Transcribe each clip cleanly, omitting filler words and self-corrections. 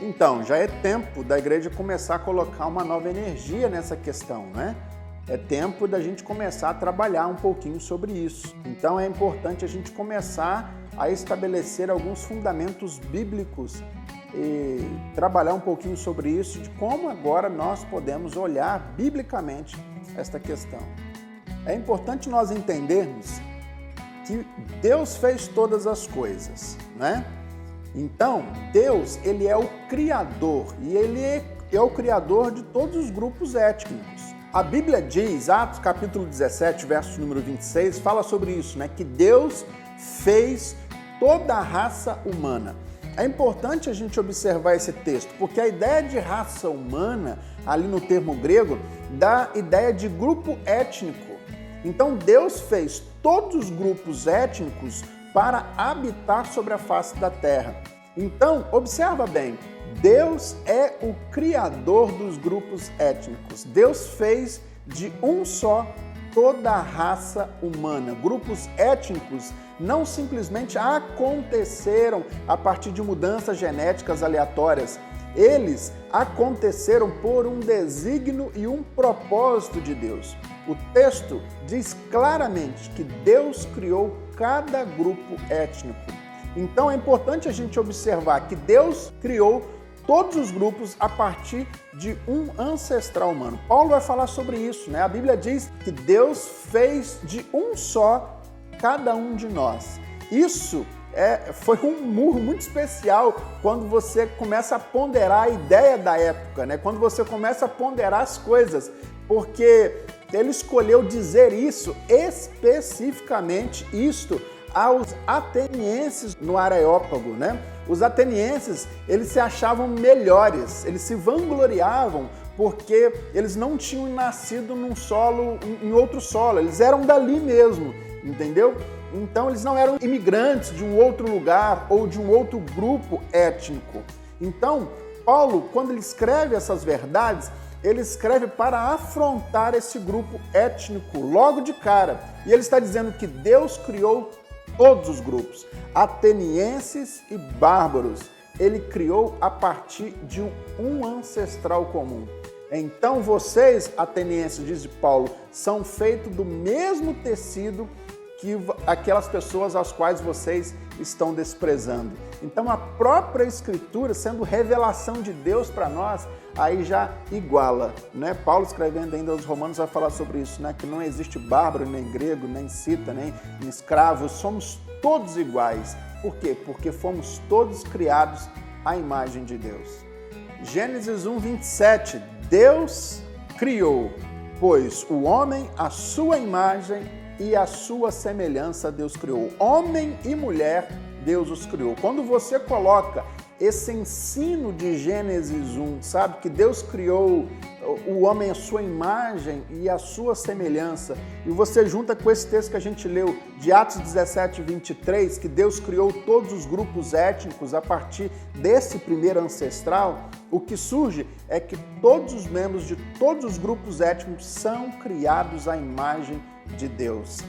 Então, já é tempo da igreja começar a colocar uma nova energia nessa questão, né? É tempo da gente começar a trabalhar um pouquinho sobre isso. Então é importante a gente começar a estabelecer alguns fundamentos bíblicos e trabalhar um pouquinho sobre isso, de como agora nós podemos olhar biblicamente esta questão. É importante nós entendermos que Deus fez todas as coisas, né? Então, Deus, ele é o Criador e ele é o Criador de todos os grupos étnicos. A Bíblia diz, Atos capítulo 17, verso número 26, fala sobre isso, né? Que Deus fez toda a raça humana. É importante a gente observar esse texto, porque a ideia de raça humana, ali no termo grego, dá ideia de grupo étnico. Então Deus fez todos os grupos étnicos para habitar sobre a face da terra. Então, observa bem, Deus é o criador dos grupos étnicos. Deus fez de um só toda a raça humana. Grupos étnicos não simplesmente aconteceram a partir de mudanças genéticas aleatórias. Eles aconteceram por um desígnio e um propósito de Deus. O texto diz claramente que Deus criou cada grupo étnico. Então é importante a gente observar que Deus criou todos os grupos a partir de um ancestral humano. Paulo vai falar sobre isso, né? A Bíblia diz que Deus fez de um só cada um de nós. Isso foi um murro muito especial quando você começa a ponderar a ideia da época, né? Quando você começa a ponderar as coisas, porque ele escolheu dizer isso, especificamente isto, aos atenienses no Areópago, né? Os atenienses, eles se achavam melhores, eles se vangloriavam porque eles não tinham nascido em outro solo, eles eram dali mesmo, entendeu? Então eles não eram imigrantes de um outro lugar ou de um outro grupo étnico. Então, Paulo, quando ele escreve essas verdades, ele escreve para afrontar esse grupo étnico logo de cara. E ele está dizendo que Deus criou todos os grupos, atenienses e bárbaros. Ele criou a partir de um ancestral comum. Então vocês, atenienses, diz Paulo, são feitos do mesmo tecido que aquelas pessoas às quais vocês estão desprezando. Então a própria Escritura, sendo revelação de Deus para nós, aí já iguala, né? Paulo, escrevendo ainda aos Romanos, vai falar sobre isso, né? Que não existe bárbaro, nem grego, nem cita, nem escravo, somos todos iguais. Por quê? Porque fomos todos criados à imagem de Deus. Gênesis 1, 27, Deus criou, pois o homem à sua imagem e à sua semelhança Deus criou. Homem e mulher, Deus os criou. Quando você coloca esse ensino de Gênesis 1, sabe, que Deus criou o homem à sua imagem e à sua semelhança, e você junta com esse texto que a gente leu de Atos 17, 23, que Deus criou todos os grupos étnicos a partir desse primeiro ancestral, o que surge é que todos os membros de todos os grupos étnicos são criados à imagem de Deus.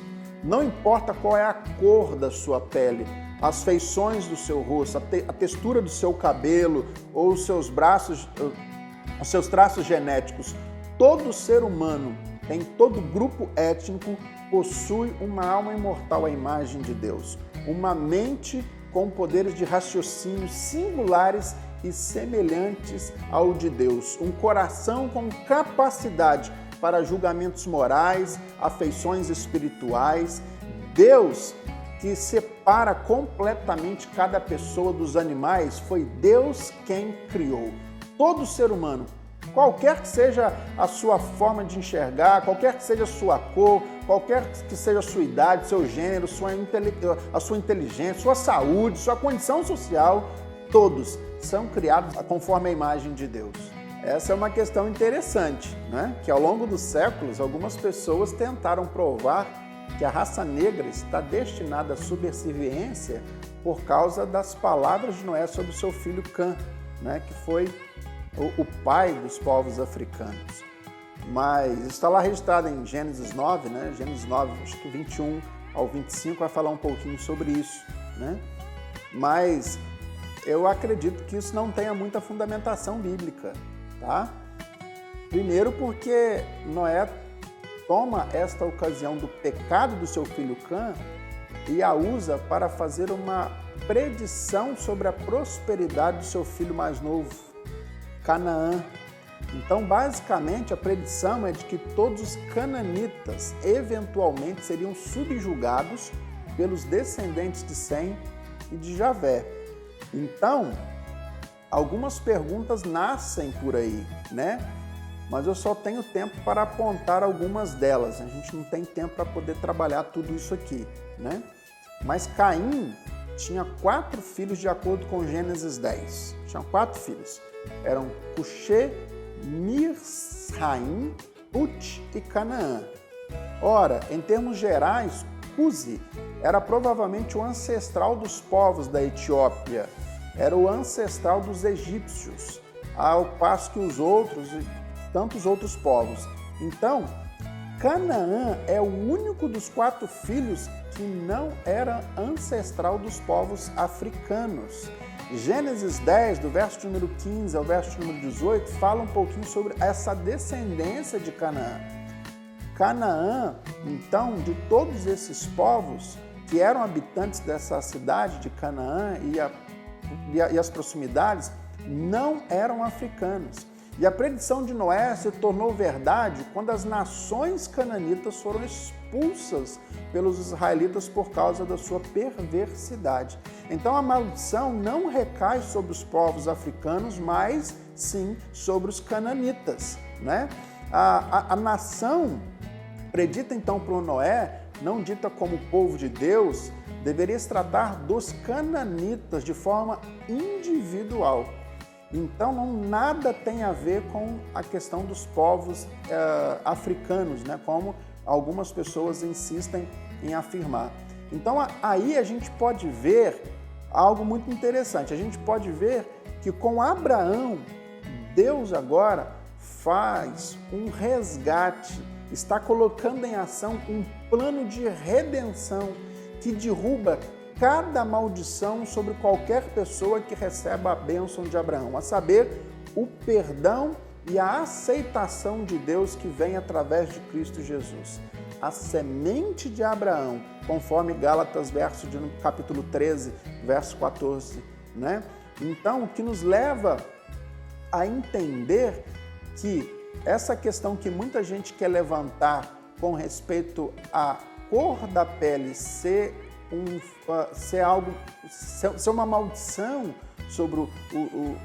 Não importa qual é a cor da sua pele, as feições do seu rosto, a textura do seu cabelo ou os seus braços, os seus traços genéticos, todo ser humano, em todo grupo étnico, possui uma alma imortal à imagem de Deus, uma mente com poderes de raciocínio singulares e semelhantes ao de Deus, um coração com capacidade para julgamentos morais, afeições espirituais. Deus, que separa completamente cada pessoa dos animais, foi Deus quem criou. Todo ser humano, qualquer que seja a sua forma de enxergar, qualquer que seja a sua cor, qualquer que seja a sua idade, seu gênero, a sua inteligência, sua saúde, sua condição social, todos são criados conforme a imagem de Deus. Essa é uma questão interessante, né? Que ao longo dos séculos, algumas pessoas tentaram provar que a raça negra está destinada à subserviência por causa das palavras de Noé sobre o seu filho Cã, né? Que foi o pai dos povos africanos. Mas está lá registrado em Gênesis 9, né? Gênesis 9, acho que 21 ao 25 vai falar um pouquinho sobre isso, né? Mas eu acredito que isso não tenha muita fundamentação bíblica, tá? Primeiro porque Noé toma esta ocasião do pecado do seu filho Cã e a usa para fazer uma predição sobre a prosperidade do seu filho mais novo, Canaã. Então, basicamente, a predição é de que todos os cananitas eventualmente seriam subjugados pelos descendentes de Sem e de Javé. Então, algumas perguntas nascem por aí, né? Mas eu só tenho tempo para apontar algumas delas. A gente não tem tempo para poder trabalhar tudo isso aqui, né? Mas Caim tinha 4 filhos de acordo com Gênesis 10. Tinha 4 filhos. Eram Cuxê, Mizraim, Put e Canaã. Ora, em termos gerais, Cusi era provavelmente o ancestral dos povos da Etiópia. Era o ancestral dos egípcios, ao passo que os outros e tantos outros povos. Então, Canaã é o único dos 4 filhos que não era ancestral dos povos africanos. Gênesis 10, do verso número 15 ao verso número 18, fala um pouquinho sobre essa descendência de Canaã. Canaã, então, de todos esses povos que eram habitantes dessa cidade de Canaã e as proximidades, não eram africanos. E a predição de Noé se tornou verdade quando as nações cananitas foram expulsas pelos israelitas por causa da sua perversidade. Então a maldição não recai sobre os povos africanos, mas sim sobre os cananitas, né? A nação predita então por Noé, não dita como povo de Deus, deveria se tratar dos cananitas de forma individual. Então, nada tem a ver com a questão dos povos africanos, né? Como algumas pessoas insistem em afirmar. Então, aí a gente pode ver algo muito interessante. A gente pode ver que com Abraão, Deus agora faz um resgate, está colocando em ação um plano de redenção que derruba cada maldição sobre qualquer pessoa que receba a bênção de Abraão, a saber, o perdão e a aceitação de Deus que vem através de Cristo Jesus. A semente de Abraão, conforme Gálatas, capítulo 13, verso 14, né? Então, o que nos leva a entender que essa questão que muita gente quer levantar com respeito à cor da pele ser uma maldição sobre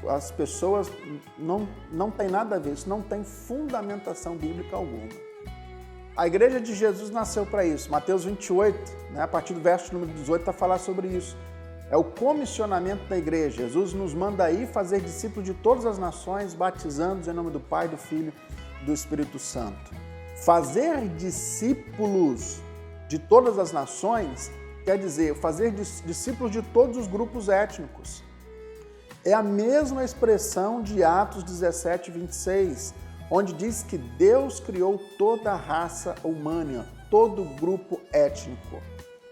as pessoas, não tem nada a ver, isso não tem fundamentação bíblica alguma. A Igreja de Jesus nasceu para isso. Mateus 28, né, a partir do verso número 18, está a falar sobre isso. É o comissionamento da Igreja. Jesus nos manda aí fazer discípulos de todas as nações, batizando-os em nome do Pai, do Filho e do Espírito Santo. Fazer discípulos de todas as nações quer dizer fazer discípulos de todos os grupos étnicos. É a mesma expressão de Atos 17, 26, onde diz que Deus criou toda a raça humana, todo grupo étnico.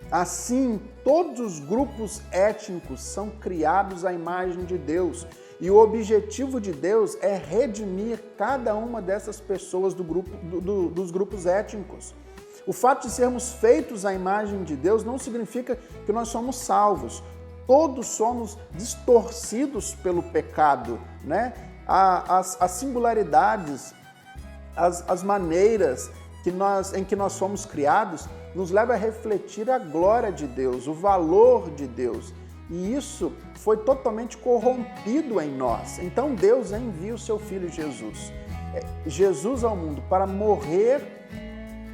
Assim, todos os grupos étnicos são criados à imagem de Deus e o objetivo de Deus é redimir cada uma dessas pessoas dos grupos étnicos. O fato de sermos feitos à imagem de Deus não significa que nós somos salvos. Todos somos distorcidos pelo pecado, né? As singularidades, as maneiras em que nós somos criados nos leva a refletir a glória de Deus, o valor de Deus. E isso foi totalmente corrompido em nós. Então Deus envia o seu Filho Jesus ao mundo para morrer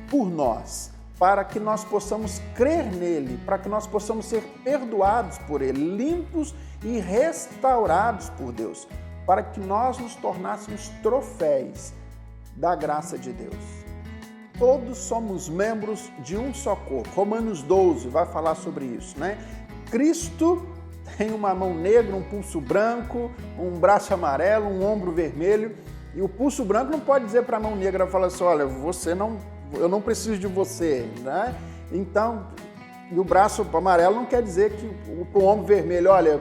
por nós, para que nós possamos crer nele, para que nós possamos ser perdoados por ele, limpos e restaurados por Deus, para que nós nos tornássemos troféus da graça de Deus. Todos somos membros de um só corpo. Romanos 12 vai falar sobre isso, né? Cristo tem uma mão negra, um pulso branco, um braço amarelo, um ombro vermelho, e o pulso branco não pode dizer para a mão negra, falar assim, olha, eu não preciso de você, né? Então, E o braço amarelo não quer dizer que o ombro vermelho, olha,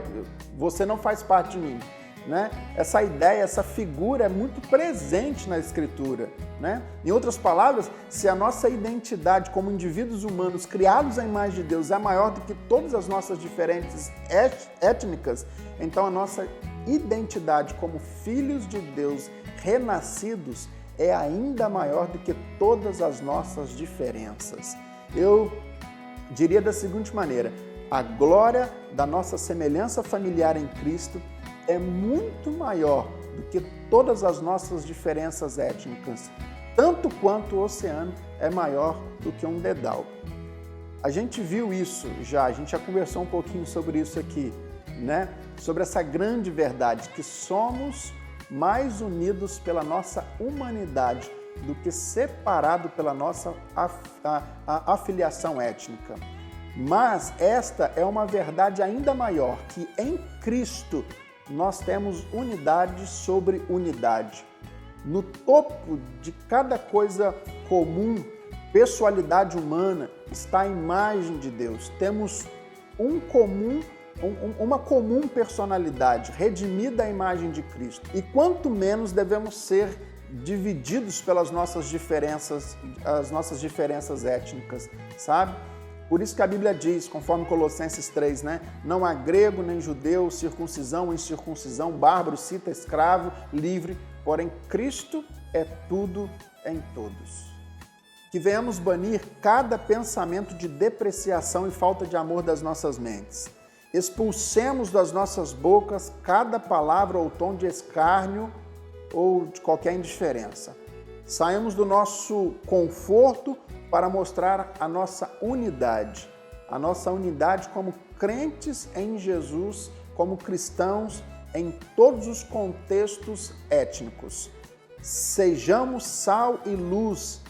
você não faz parte de mim. Né? Essa ideia, essa figura é muito presente na Escritura. Né? Em outras palavras, se a nossa identidade como indivíduos humanos criados à imagem de Deus é maior do que todas as nossas diferenças étnicas, então a nossa identidade como filhos de Deus renascidos é ainda maior do que todas as nossas diferenças. Eu diria da seguinte maneira: a glória da nossa semelhança familiar em Cristo é muito maior do que todas as nossas diferenças étnicas, tanto quanto o oceano é maior do que um dedal. A gente viu isso já, a gente já conversou um pouquinho sobre isso aqui, né? Sobre essa grande verdade, que somos mais unidos pela nossa humanidade do que separado pela nossa afiliação étnica. Mas esta é uma verdade ainda maior, que em Cristo nós temos unidade sobre unidade. No topo de cada coisa comum, pessoalidade humana, está a imagem de Deus. Temos uma comum personalidade, redimida à imagem de Cristo. E quanto menos devemos ser divididos pelas nossas diferenças, as nossas diferenças étnicas, sabe? Por isso que a Bíblia diz, conforme Colossenses 3, né? Não há grego nem judeu, circuncisão ou incircuncisão, bárbaro, cita, escravo, livre, porém Cristo é tudo em todos. Que venhamos banir cada pensamento de depreciação e falta de amor das nossas mentes. Expulsemos das nossas bocas cada palavra ou tom de escárnio ou de qualquer indiferença. Saímos do nosso conforto para mostrar a nossa unidade como crentes em Jesus, como cristãos em todos os contextos étnicos. Sejamos sal e luz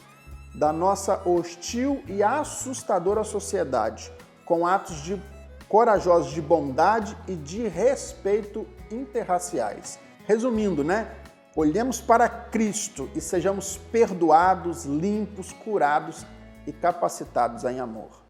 da nossa hostil e assustadora sociedade, com atos corajosos de bondade e de respeito interraciais. Resumindo, né? Olhemos para Cristo e sejamos perdoados, limpos, curados e capacitados em amor.